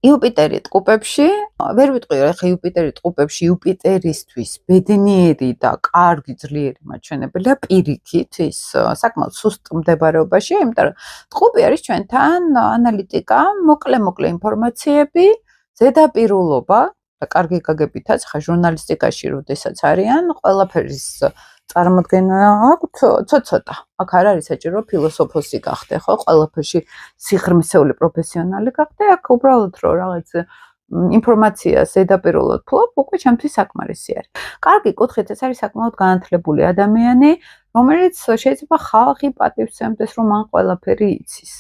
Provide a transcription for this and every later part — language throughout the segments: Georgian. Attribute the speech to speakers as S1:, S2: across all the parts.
S1: იუპიტერი ტყუპებში, ვერ ვიტყვი რა ხა იუპიტერი ტყუპებში, იუპიტერისთვის ბედნიერი და კარგი ძლიერი მაჩვენებელია პირიქით ის საკმაოდ სუსტ მდებარეობაში, იმიტომ რომ ტყუპი არის ჩვენთან ანალიტიკა, მოკლე ინფორმაციები, ზედაპირულობა და კარგი გაგებითაც ხა ჟურნალისტიკაში როდესაც არიან, ყველაფერის წარმოდგენა აქვთ ცოტა. აქ არ არის საჭირო ფილოსოფოსი გახდე, ხო? ყველაფერში სიღრმისეული პროფესიონალი გახდე, აქ უბრალოდ რომ რაღაც ინფორმაციას ზედაპირულად ფლობ, უკვე ჩემთვის საკმარისი არის. კარგი კუთხით ეს არის საკმაოდ განათლებული ადამიანი, რომელიც შეიძლება ხალხი პატივცემდეს, რომ მან ყველაფერი იცის.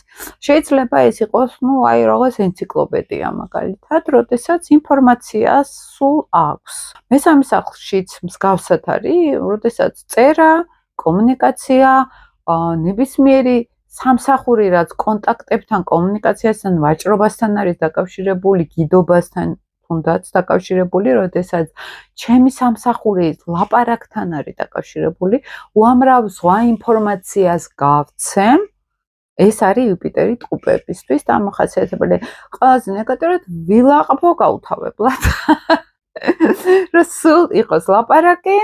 S1: შეიძლება ეს იყოს, აი რაღაც ენციკლოპედია მაგალითად, როდესაც ინფორმაციას სულ აქვს. მესამე სახლშიც მსგავსად არის, როდესაც წერა, კომუნიკაცია, ნებისმიერი სამსახური, რაც კონტაქტებთან, კომუნიკაციასთან, ვაჭრობასთან არის დაკავშირებული, გიდობასთან თუნდაც დაკავშირებული, როდესაც ჩემი სამსახური ლაპარაკთან არის დაკავშირებული, უამრავ ზღვა ინფორმაციას გავცემ. ეს არის იუპიტერი ტყუპებისთვის დამახასიათებელი. ყველაზე ნეგატიურად ვილაყბო გაუთავებლად. რომ სულ იყოს ლაპარაკი,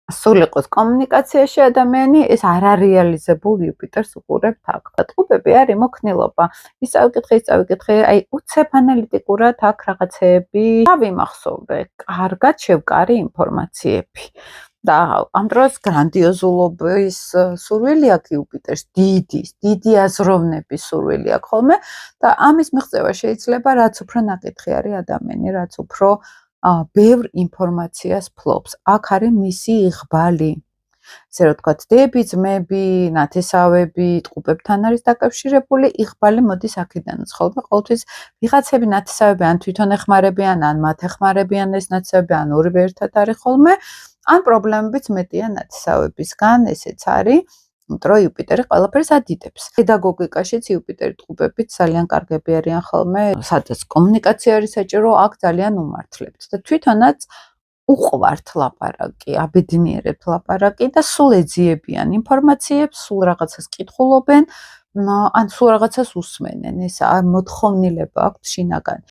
S1: სულ იყოს კომუნიკაციაში ადამიანი, ეს არ არეალიზებულ იუპიტერს უყურებთ აქ. ტყუპები არის მოქნილობა. ის წავიკითხე, აი უცებ ანალიტიკურად აქ რაღაცეები დავიმახსოვრე, კარგად შევკარი ინფორმაციები. და ამ დროს გრანდიოზულობის სურვილი აქვს იუპიტერს, დიდი აზროვნების სურვილი აქვს ხოლმე და ამის მიღწევა შეიძლება რაც უფრო ნაკითხი არის ადამიანი, რაც უფრო ბევრ ინფორმაციას ფლობს. აქ არის მისი იღბალი. ესე რომ ვთქვათ, დები, ძმები, ნათესავები ტყუპებთან არის დაკავშირებული, იღბალი მოდის აქედანაც. ხოლმე ყოველთვის ვიღაცები ნათესავები ან თვითონ ეხმარებიან, ან მათ ეხმარებიან ეს ნათესავები, ან ორივე ერთად არის ხოლმე, ან პრობლემებიც მეტია ნათესავებისგან, ესეც არის. იმიტომ რომ იუპიტერი ყველაფერს ადიდებს. პედაგოგიკაშიც იუპიტერი ტყუპებით ძალიან კარგები არიან ხოლმე, სადაც კომუნიკაცია არის საჭირო, აქ ძალიან უმართლებთ და თვითონაც უყვართ ლაპარაკი, აბედნიერებთ ლაპარაკი და სულ ეძიებიან ინფორმაციებს, სულ რაღაცას კითხულობენ, ან სულ რაღაცას უსმენენ. ეს მოთხოვნილება აქვთ შინაგანი.